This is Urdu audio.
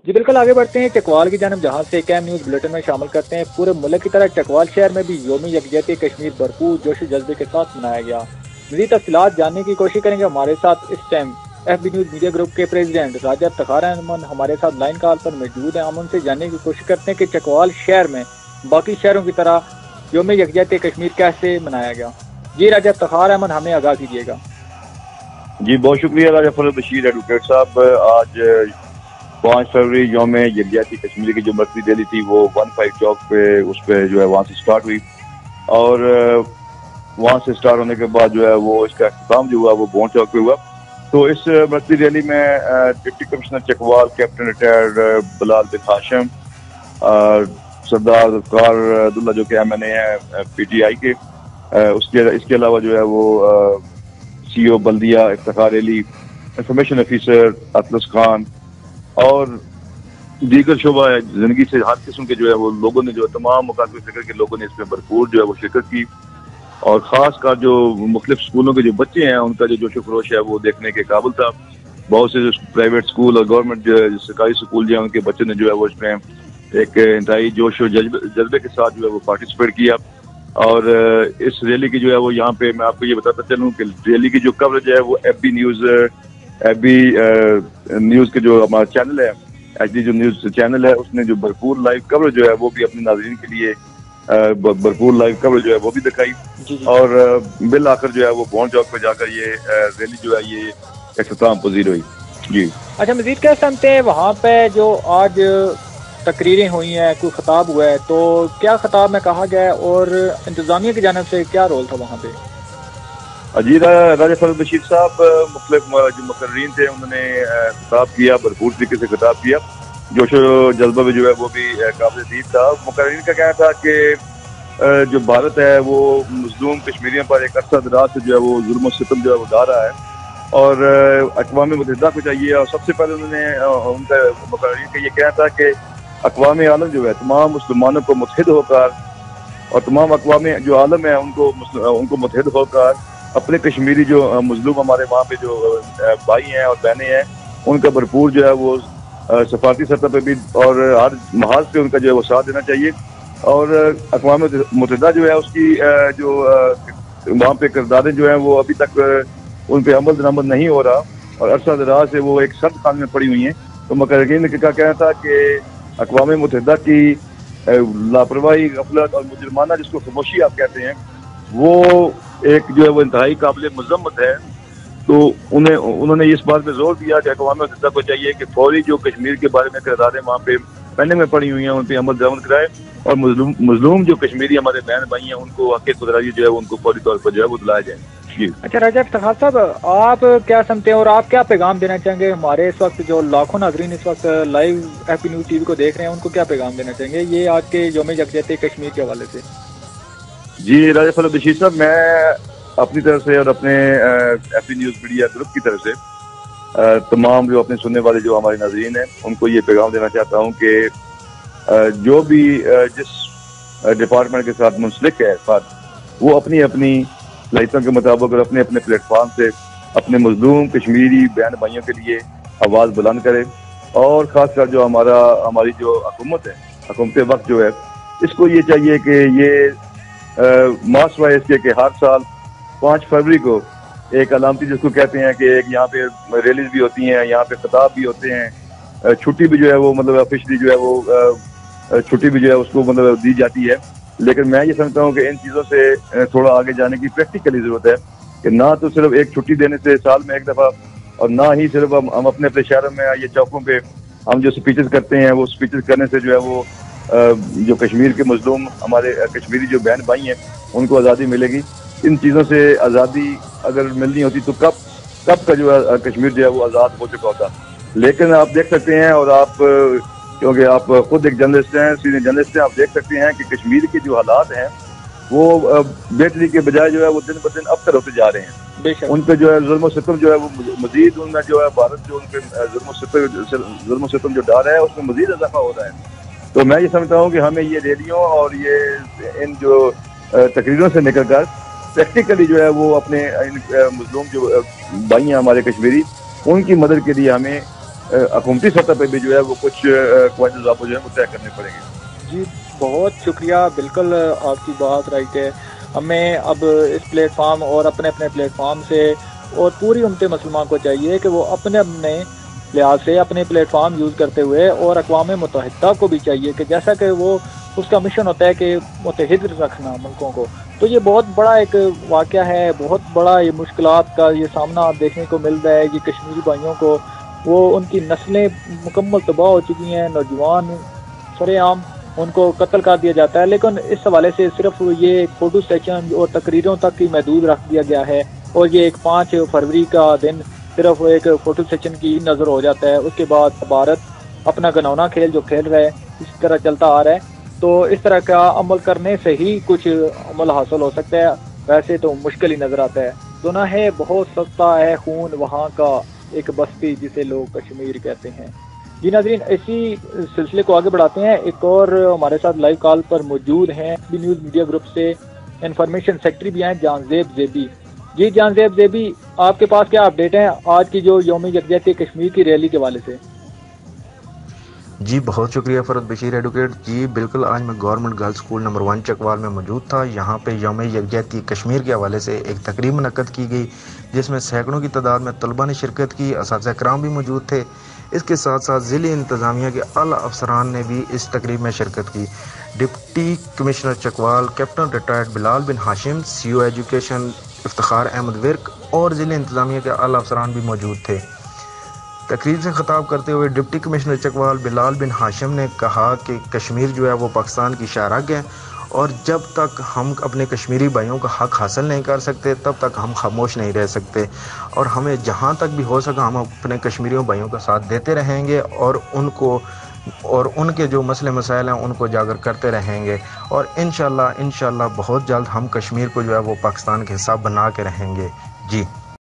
جی بالکل آگے بڑھتے ہیں چکوال کی جانب، جہاں سے کیم نیوز بلیٹن میں شامل کرتے ہیں۔ پورے ملک کی طرح چکوال شہر میں بھی یوم یکجہتی کشمیر بھرپور جوش و جذبے کے ساتھ منایا گیا۔ مزید تفصیلات جاننے کی کوشش کریں گے ہمارے ساتھ اس time F B news media group کے پریزیڈنٹ راجہ افتخار احمد ہمارے ساتھ لائن کال پر موجود ہیں۔ ہم ان سے جاننے کی کوشش کرتے ہیں کہ چکوال شہر میں باقی شہروں کی طرح یوم یکجہتی کشمیر کیسے منایا گیا۔ جی راجہ افتخار احمد، ہمیں آگاہ کیجیے گا۔ جی بہت شکریہ راجہ فرد بشیر ایڈوکیٹ صاحب۔ آج 5 فروری یوم یکجہتی کشمیر کی جو مرکزی ریلی تھی وہ 15 چوک پہ اس پہ جو ہے وہاں سے سٹارٹ ہوئی، اور وہاں سے سٹارٹ ہونے کے بعد جو ہے وہ اس کا اختتام جو ہوا وہ بون چوک پہ ہوا۔ تو اس مرکزی ریلی میں deputy commissioner Chakwal captain retired Bilal bin Hashim, Sardar Zulfiqar عبداللہ جو کہ ایم این اے ہیں پی ٹی آئی کے، اس کے علاوہ جو ہے وہ سی او بلدیہ افتخار علی، انفارمیشن آفیسر اطلس خان اور دیگر شعبہ زندگی سے ہر قسم کے جو ہے وہ لوگوں نے جو تمام مکاتب فکر کے لوگوں نے اس میں بھرپور جو ہے وہ شرکت کی، اور خاص کر جو مختلف اسکولوں کے جو بچے ہیں ان کا جو جوش و خروش ہے وہ دیکھنے کے قابل تھا۔ بہت سے جو پرائیویٹ اسکول اور گورنمنٹ جو سرکاری اسکول جو ہیں ان کے بچوں نے جو ہے وہ اس میں ایک انتہائی جوش و جذبے کے ساتھ جو ہے وہ پارٹیسپیٹ کیا۔ اور اس ریلی کی جو ہے وہ یہاں پہ میں آپ کو یہ بتاتا چلوں کہ ریلی کی جو کوریج ہے وہ ایف بی نیوز کے جو ہمارا چینل ہے، ایچ ڈی جو نیوز چینل ہے، اس نے جو بھرپور لائیو کوریج جو ہے وہ بھی اپنے ناظرین کے لیے بھرپور لائیو کوریج جو ہے وہ بھی دکھائی، اور بالآخر جو ہے وہ بون چوک پہ جا کر یہ ریلی جو ہے یہ اختتام پذیر ہوئی۔ جی اچھا، مزید کیا سمجھتے ہیں وہاں پہ جو آج تقریریں ہوئی ہیں، کوئی خطاب ہوا ہے تو کیا خطاب میں کہا گیا ہے اور انتظامیہ کی جانب سے کیا رول تھا وہاں پہ؟ جی راجہ فرد بشیر صاحب، مختلف جو مقررین تھے انہوں نے خطاب کیا، بھرپور طریقے سے خطاب کیا، جوش و جذبہ بھی جو ہے وہ بھی قابل دید تھا۔ مقررین کا کہنا تھا کہ جو بھارت ہے وہ مظلوم کشمیریوں پر ایک عرصہ دراز سے جو ہے وہ ظلم و ستم جو ہے وہ ڈال رہا ہے، اور اقوام متحدہ کو چاہیے، اور سب سے پہلے انہوں نے ان کا مقررین کا یہ کہنا تھا کہ اقوام عالم جو ہے تمام مسلمانوں کو متحد ہو کر، اور تمام اقوام جو عالم ہے ان کو متحد ہو کر اپنے کشمیری جو مظلوم ہمارے وہاں پہ جو بھائی ہیں اور بہنیں ہیں ان کا بھرپور جو ہے وہ سفارتی سطح پہ بھی اور ہر محاذ پہ ان کا جو ہے وہ ساتھ دینا چاہیے، اور اقوام متحدہ جو ہے اس کی جو وہاں پہ کرداریں جو ہیں وہ ابھی تک ان پہ عمل درآمد نہیں ہو رہا، اور عرصہ دراز سے وہ ایک سخت خانے میں پڑی ہوئی ہیں۔ تو مقررین کا کہنا تھا کہ اقوام متحدہ کی لاپرواہی، غفلت اور مجرمانہ جس کو خاموشی آپ کہتے ہیں وہ ایک جو ہے وہ انتہائی قابل مذمت ہے۔ تو انہوں نے اس بات پہ زور دیا کہ اقوام متحدہ کو چاہیے کہ فوری جو کشمیر کے بارے میں کرداریں وہاں پہ پہلے میں پڑی ہوئی ہیں ان پہ عمل درآمد کرائے، اور مظلوم جو کشمیری ہمارے بہن بھائی ہیں ان کو حق خودارادی جو ہے ان کو فوری طور پر جو ہے وہ دلایا جائے۔ جی اچھا راجہ افتخار صاحب، آپ کیا سمجھتے ہیں اور آپ کیا پیغام دینا چاہیں گے ہمارے اس وقت جو لاکھوں ناظرین اس وقت live F P News T V کو دیکھ رہے ہیں، ان کو کیا پیغام دینا چاہیں گے یہ آج کے یوم یکجہتی کشمیر کے حوالے سے؟ جی راجہ فرد بشیر صاحب، میں اپنی طرف سے اور اپنے F P News media group کی طرف سے تمام جو اپنے سننے والے جو ہمارے ناظرین ہیں ان کو یہ پیغام دینا چاہتا ہوں کہ جو بھی جس ڈپارٹمنٹ کے ساتھ منسلک ہے وہ اپنی صلاحیتوں کے مطابق اور اپنے پلیٹ فارم سے اپنے مظلوم کشمیری بہن بھائیوں کے لیے آواز بلند کرے، اور خاص کر جو ہماری جو حکومت ہے، حکومت وقت جو ہے، اس کو یہ چاہیے کہ یہ ماس وائز کے کہ ہر سال 5 فروری کو ایک علامتی جس کو کہتے ہیں کہ ایک یہاں پہ ریلیز بھی ہوتی ہیں، یہاں پہ خطاب بھی ہوتے ہیں، چھٹی بھی جو ہے وہ مطلب آفیشلی جو ہے وہ چھٹی بھی جو ہے اس کو مطلب دی جاتی ہے، لیکن میں یہ سمجھتا ہوں کہ ان چیزوں سے تھوڑا آگے جانے کی پریکٹیکلی ضرورت ہے کہ نہ تو صرف ایک چھٹی دینے سے سال میں ایک دفعہ، اور نہ ہی صرف ہم اپنے شہروں میں یہ چوکوں پہ ہم جو سپیچز کرتے ہیں وہ سپیچز کرنے سے جو ہے وہ جو کشمیر کے مظلوم ہمارے کشمیری جو بہن بھائی ہیں ان کو آزادی ملے گی۔ ان چیزوں سے آزادی اگر ملنی ہوتی تو کب کا جو ہے کشمیر جو ہے وہ آزاد ہو چکا ہوتا، لیکن آپ دیکھ سکتے ہیں، اور آپ کیونکہ آپ خود ایک جرنلسٹ ہیں، سینئر جرنلسٹ ہیں، آپ دیکھ سکتے ہیں کہ کشمیر کے جو حالات ہیں وہ بہتری کے بجائے جو ہے وہ دن بدن ابتر ہوتے جا رہے ہیں۔ ان پہ جو ہے ظلم و ستم جو ہے وہ مزید ان میں جو ہے بھارت جو ان پہ ظلم و ستم جو ڈال رہا ہے اس میں مزید اضافہ ہو رہا ہے۔ تو میں یہ سمجھتا ہوں کہ ہمیں یہ ریلیوں اور یہ ان جو تقریروں سے نکل کر پریکٹیکلی جو ہے وہ اپنے مظلوم جو بھائی ہیں ہمارے کشمیری ان کی مدد کے لیے ہمیں حکومتی سطح پہ بھی جو ہے وہ کچھ قواعد ضابطے جو ہے وہ طے کرنے پڑیں گے۔ جی بہت شکریہ، بالکل آپ کی بات رائٹ ہے۔ ہمیں اب اس پلیٹ فارم اور اپنے اپنے پلیٹ فارم سے اور پوری امت مسلمان کو چاہیے کہ وہ اپنے اپنے لحاظ سے اپنے پلیٹ فارم یوز کرتے ہوئے، اور اقوام متحدہ کو بھی چاہیے کہ جیسا کہ وہ اس کا مشن ہوتا ہے کہ متحد رکھنا ملکوں کو، تو یہ بہت بڑا ایک واقعہ ہے، بہت بڑا یہ مشکلات کا یہ سامنا دیکھنے کو مل رہا ہے کہ کشمیری بھائیوں کو، وہ ان کی نسلیں مکمل تباہ ہو چکی ہیں، نوجوان سرے عام ان کو قتل کر دیا جاتا ہے، لیکن اس حوالے سے صرف یہ فوٹو سیشن اور تقریروں تک ہی محدود رکھ دیا گیا ہے، اور یہ ایک 5 فروری کا دن صرف ایک فوٹو سیشن کی نظر ہو جاتا ہے۔ اس کے بعد بھارت اپنا گنونا کھیل جو کھیل رہا ہے اس طرح چلتا آ رہا ہے، تو اس طرح کا عمل کرنے سے ہی کچھ عمل حاصل ہو سکتا ہے، ویسے تو مشکل ہی نظر آتا ہے۔ سنا ہے بہت سستا ہے خون وہاں کا، ایک بستی جسے لوگ کشمیر کہتے ہیں۔ جی ناظرین، اسی سلسلے کو آگے بڑھاتے ہیں، ایک اور ہمارے ساتھ لائیو کال پر موجود ہیں بی نیوز میڈیا گروپ سے انفارمیشن سیکٹری بھی ہیں جان زیب زیبی۔ جی جان زیب زیبی، آپ کے پاس کیا اپڈیٹ ہیں آج کی جو یوم یکجہتی کشمیر کی ریلی کے حوالے سے؟ جی بہت شکریہ فرد بشیر ایڈوکیٹ جی، بالکل آج میں government girls school number 1 Chakwal میں موجود تھا۔ یہاں پہ یوم یکجہتی کشمیر کے حوالے سے ایک تقریب منعقد کی گئی جس میں سینکڑوں کی تعداد میں طلباء نے شرکت کی، اساتذہ کرام بھی موجود تھے۔ اس کے ساتھ ساتھ ضلعی انتظامیہ کے اعلیٰ افسران نے بھی اس تقریب میں شرکت کی۔ Deputy commissioner Chakwal captain retired Bilal bin Hashim, C O education Iftikhar Ahmed Virk اور ضلع انتظامیہ کے اعلیٰ افسران بھی موجود تھے۔ تقریب سے خطاب کرتے ہوئے ڈپٹی کمشنر چکوال بلال بن ہاشم نے کہا کہ کشمیر جو ہے وہ پاکستان کی شاہ رگ ہے، اور جب تک ہم اپنے کشمیری بھائیوں کا حق حاصل نہیں کر سکتے تب تک ہم خاموش نہیں رہ سکتے، اور ہمیں جہاں تک بھی ہو سکا ہم اپنے کشمیریوں بھائیوں کا ساتھ دیتے رہیں گے، اور ان کے جو مسئلے مسائل ہیں ان کو اجاگر کرتے رہیں گے، اور انشاءاللہ بہت جلد ہم کشمیر کو جو ہے وہ پاکستان کے حصہ بنا کے رہیں گے۔ جی